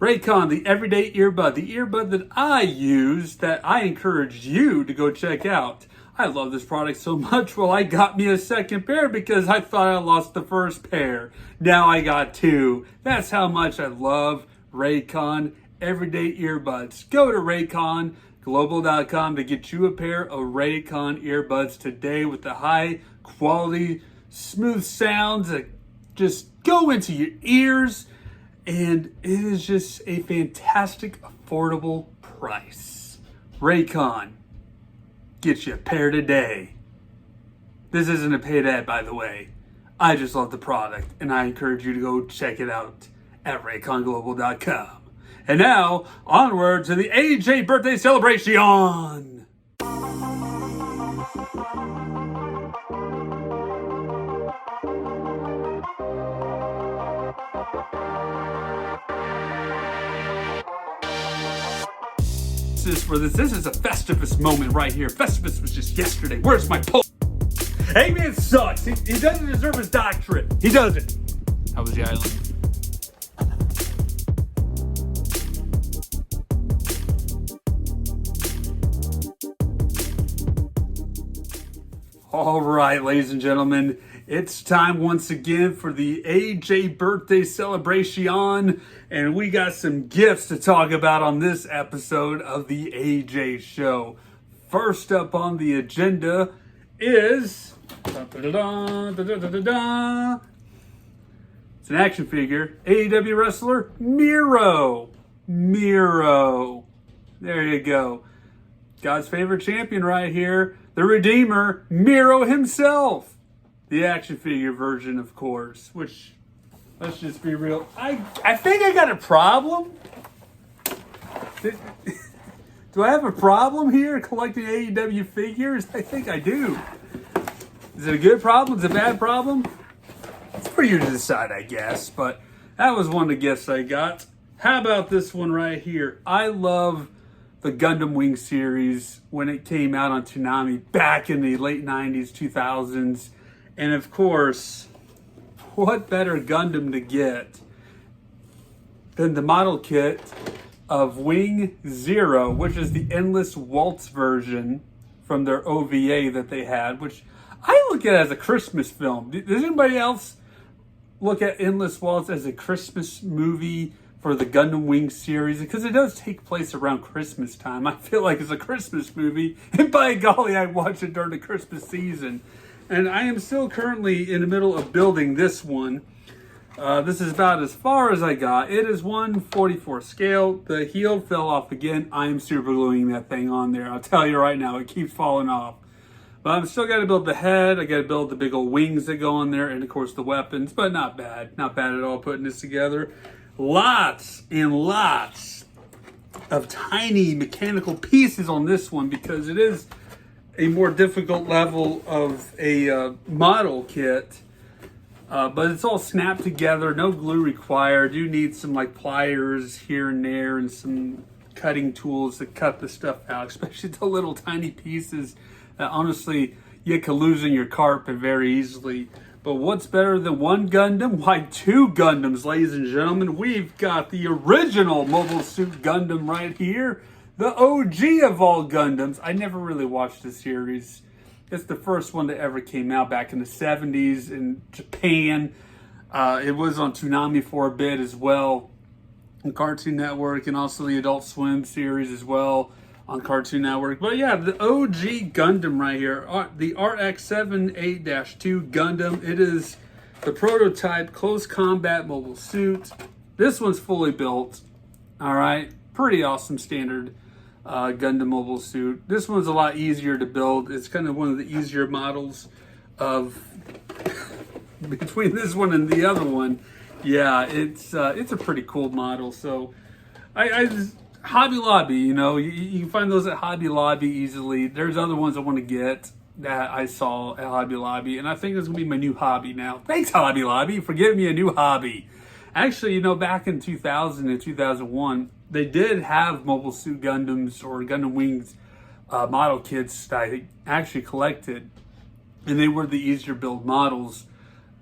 Raycon, the everyday earbud, the earbud that I use that I encourage you to go check out. I love this product so much, well, I got me a second pair because I thought I lost the first pair. Now I got two. That's how much I love Raycon everyday earbuds. Go to rayconglobal.com to get you a pair of Raycon earbuds today with the high quality, smooth sounds that just go into your ears. And it is just a fantastic, affordable price. Raycon, get you a pair today. This isn't a paid ad, by the way. I just love the product, and I encourage you to go check it out at rayconglobal.com. And now, onward to the AJ birthday celebration. This is a Festivus moment right here. Festivus was just yesterday. Where's my post? Eggman sucks. He doesn't deserve his doctorate. He doesn't. How was the island? All right, ladies and gentlemen, it's time once again for the AJ birthday celebration, and we got some gifts to talk about on this episode of the AJ Show. First up on the agenda is it's an action figure, AEW wrestler Miro. There you go. God's favorite champion right here. The Redeemer, Miro himself. The action figure version, of course, which, let's just be real, I think I got a problem. Do I have a problem here collecting AEW figures? I think I do. Is it a good problem? Is it a bad problem? It's for you to decide, I guess, but that was one of the gifts I got. How about this one right here? I love the Gundam Wing series when it came out on Toonami back in the late 90s, 2000s. And of course, what better Gundam to get than the model kit of Wing Zero, which is the Endless Waltz version from their OVA that they had, which I look at as a Christmas film. Does anybody else look at Endless Waltz as a Christmas movie for the Gundam Wing series? Because it does take place around Christmas time. I feel like it's a Christmas movie, and by golly, I watch it during the Christmas season. And I am still currently in the middle of building this one. This is about as far as I got. It is 1/44 scale. The heel fell off again. I am super gluing that thing on there. I'll tell you right now, it keeps falling off. But I'm still got to build the head. I got to build the big old wings that go on there, and of course the weapons. But not bad. Not bad at all putting this together. Lots and lots of tiny mechanical pieces on this one because it is a more difficult level of a model kit. But it's all snapped together, no glue required. You need some like pliers here and there and some cutting tools to cut the stuff out, especially the little tiny pieces that honestly you can lose in your carpet very easily. But what's better than one Gundam? Why, two Gundams, ladies and gentlemen. We've got the original Mobile Suit Gundam right here. The OG of all Gundams. I never really watched the series. It's the first one that ever came out back in the 70s in Japan. It was on Toonami for a bit as well, on Cartoon Network, and also the Adult Swim series as well on Cartoon Network. But yeah, the OG Gundam right here, the RX-78-2 Gundam. It is the prototype close combat mobile suit. This one's fully built. All right, pretty awesome standard Gundam mobile suit. This one's a lot easier to build. It's kind of one of the easier models of between this one and the other one. Yeah, it's a pretty cool model. So I just, Hobby Lobby, you know, you can find those at Hobby Lobby easily. There's other ones I want to get that I saw at Hobby Lobby, and I think it's gonna be my new hobby now. Thanks, Hobby Lobby, for giving me a new hobby. Actually, you know, back in 2000 and 2001, they did have Mobile Suit Gundams or Gundam Wings model kits that I actually collected, and they were the easier build models.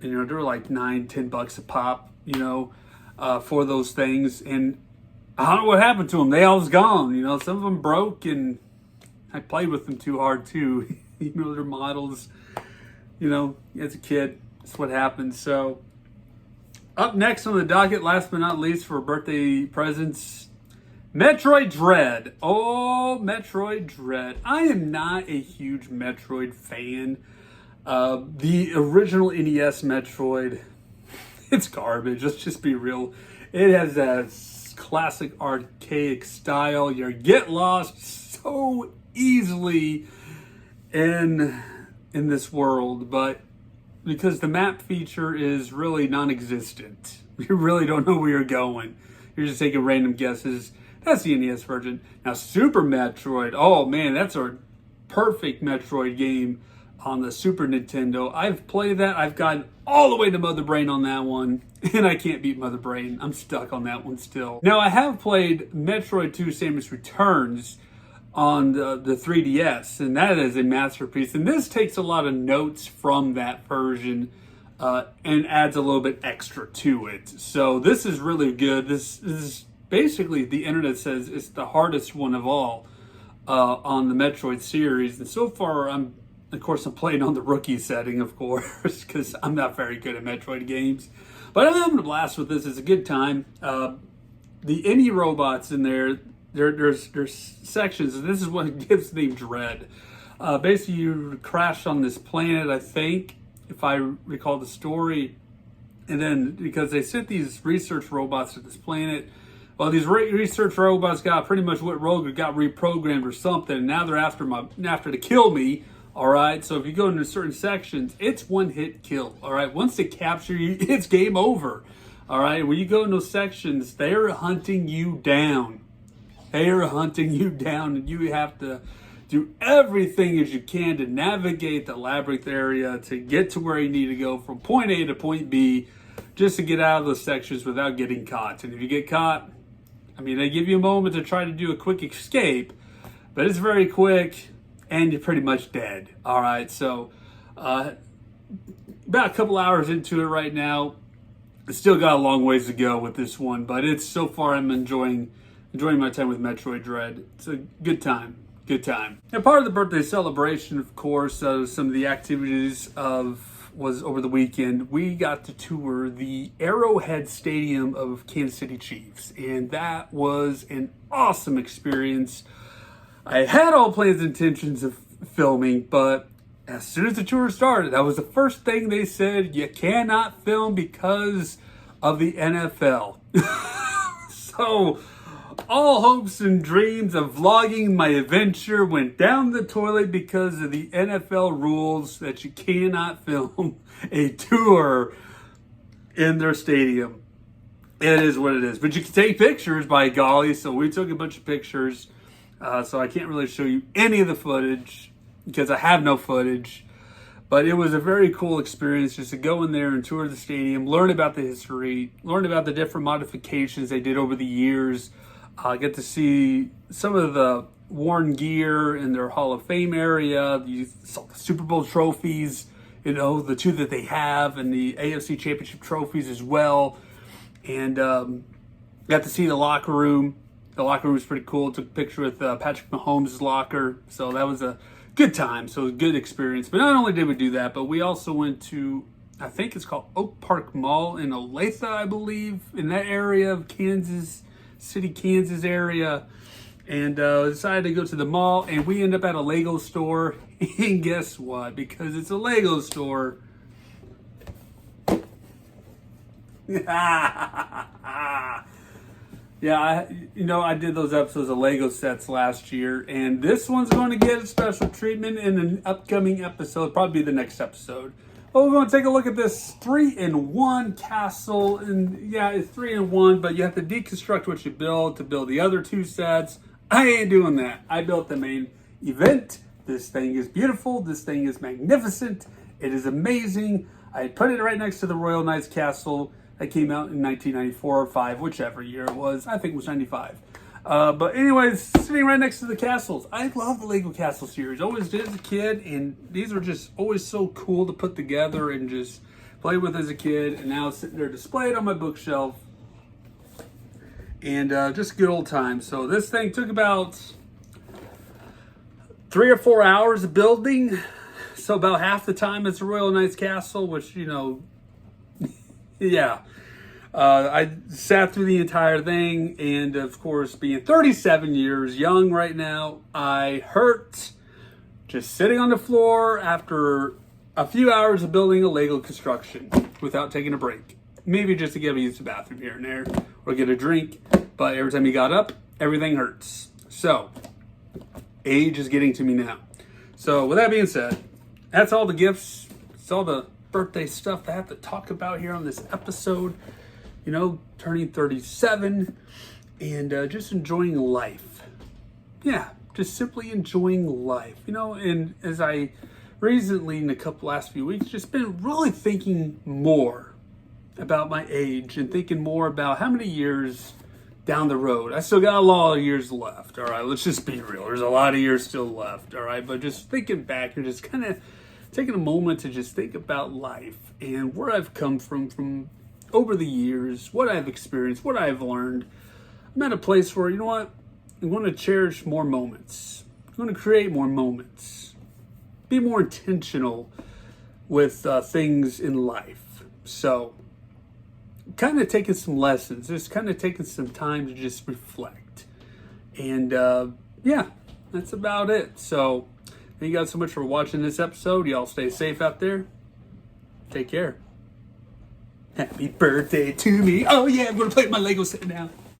You know, they were like $9-10 a pop, you know, for those things. And I don't know what happened to them. They all was gone. You know, some of them broke, and I played with them too hard too. You know, they're models. You know, as a kid, that's what happens. So, up next on the docket, last but not least for birthday presents, Metroid Dread. Oh, Metroid Dread. I am not a huge Metroid fan. The original NES Metroid, it's garbage. Let's just be real. It has that classic archaic style. You get lost so easily in this world, but because the map feature is really non-existent, you really don't know where you're going. You're just taking random guesses. That's the NES version. Now, Super Metroid. Oh man, that's a perfect Metroid game on the Super Nintendo. I've played that. I've gotten all the way to Mother Brain on that one, and I can't beat Mother Brain. I'm stuck on that one still. Now, I have played Metroid 2 Samus Returns on the 3DS, and that is a masterpiece. And this takes a lot of notes from that version and adds a little bit extra to it. So this is really good. This is basically, the internet says it's the hardest one of all on the Metroid series. And so far, I'm playing on the rookie setting, of course, because I'm not very good at Metroid games. But I'm having a blast with this. It's a good time. The indie robots in there, there's sections, and this is what gives the name Dread. Basically, you crash on this planet, I think, if I recall the story. And then, because they sent these research robots to this planet, well, these research robots got pretty much what Rogue got reprogrammed or something, and now they're after to kill me. All right, so if you go into certain sections, it's one-hit kill. All right, once they capture you, it's game over. All right, when you go in those sections, they're hunting you down. They are hunting you down, and you have to do everything as you can to navigate the labyrinth area to get to where you need to go from point A to point B, just to get out of those sections without getting caught. And if you get caught, I mean, they give you a moment to try to do a quick escape, but it's very quick, and you're pretty much dead. All right, so about a couple hours into it right now. It's still got a long ways to go with this one, but it's so far I'm enjoying my time with Metroid Dread. It's a good time. Good time. And part of the birthday celebration, of course, some of the activities was over the weekend. We got to tour the Arrowhead Staduim of Kansas City Chiefs, and that was an awesome experience. I had all plans and intentions of filming, but as soon as the tour started, that was the first thing they said: you cannot film because of the NFL. So all hopes and dreams of vlogging my adventure went down the toilet because of the NFL rules that you cannot film a tour in their stadium. It is what it is. But you can take pictures, by golly. So we took a bunch of pictures. So I can't really show you any of the footage because I have no footage. But it was a very cool experience just to go in there and tour the stadium, learn about the history, learn about the different modifications they did over the years. Get to see some of the worn gear in their Hall of Fame area. You saw the Super Bowl trophies, you know, the two that they have, and the AFC Championship trophies as well. And got to see the locker room. The locker room was pretty cool. Took a picture with Patrick Mahomes' locker. So that was a good time. So it was a good experience. But not only did we do that, but we also went to, I think it's called Oak Park Mall in Olathe, I believe, in that area of Kansas City, Kansas area. And decided to go to the mall. And we ended up at a Lego store. And guess what? Because it's a Lego store. Yeah, I did those episodes of Lego sets last year, and this one's going to get a special treatment in an upcoming episode, probably the next episode. Well, we're going to take a look at this 3-in-1 castle, and yeah, it's 3-in-1, but you have to deconstruct what you build to build the other two sets. I ain't doing that. I built the main event. This thing is beautiful. This thing is magnificent. It is amazing. I put it right next to the Royal Knights Castle. That came out in 1994 or 5, whichever year it was. I think it was 95. But anyways, sitting right next to the castles. I love the Lego Castle series. Always did as a kid, and these were just always so cool to put together and just play with as a kid. And now it's sitting there displayed on my bookshelf. and just a good old time. So this thing took about 3 or 4 hours of building. So about half the time it's a Royal Knight's Castle, which, you know, yeah. I sat through the entire thing, and of course, being 37 years young right now, I hurt just sitting on the floor after a few hours of building a Lego construction without taking a break. Maybe just to get to use the bathroom here and there or get a drink, but every time you got up, everything hurts. So, age is getting to me now. So, with that being said, that's all the gifts. It's all the birthday stuff I have to talk about here on this episode. You know, turning 37 and just enjoying life. Yeah, just simply enjoying life. You know, and as I recently, in the last few weeks, just been really thinking more about my age and thinking more about how many years down the road. I still got a lot of years left, all right? Let's just be real. There's a lot of years still left, all right? But just thinking back and just kind of taking a moment to just think about life and where I've come from over the years, what I've experienced, what I've learned. I'm at a place where, you know what, I'm going to cherish more moments. I'm going to create more moments. Be more intentional with things in life. So, kind of taking some lessons, just kind of taking some time to just reflect. And yeah, that's about it. So, thank you guys so much for watching this episode. Y'all stay safe out there. Take care. Happy birthday to me. Oh yeah, I'm going to play my Lego set now.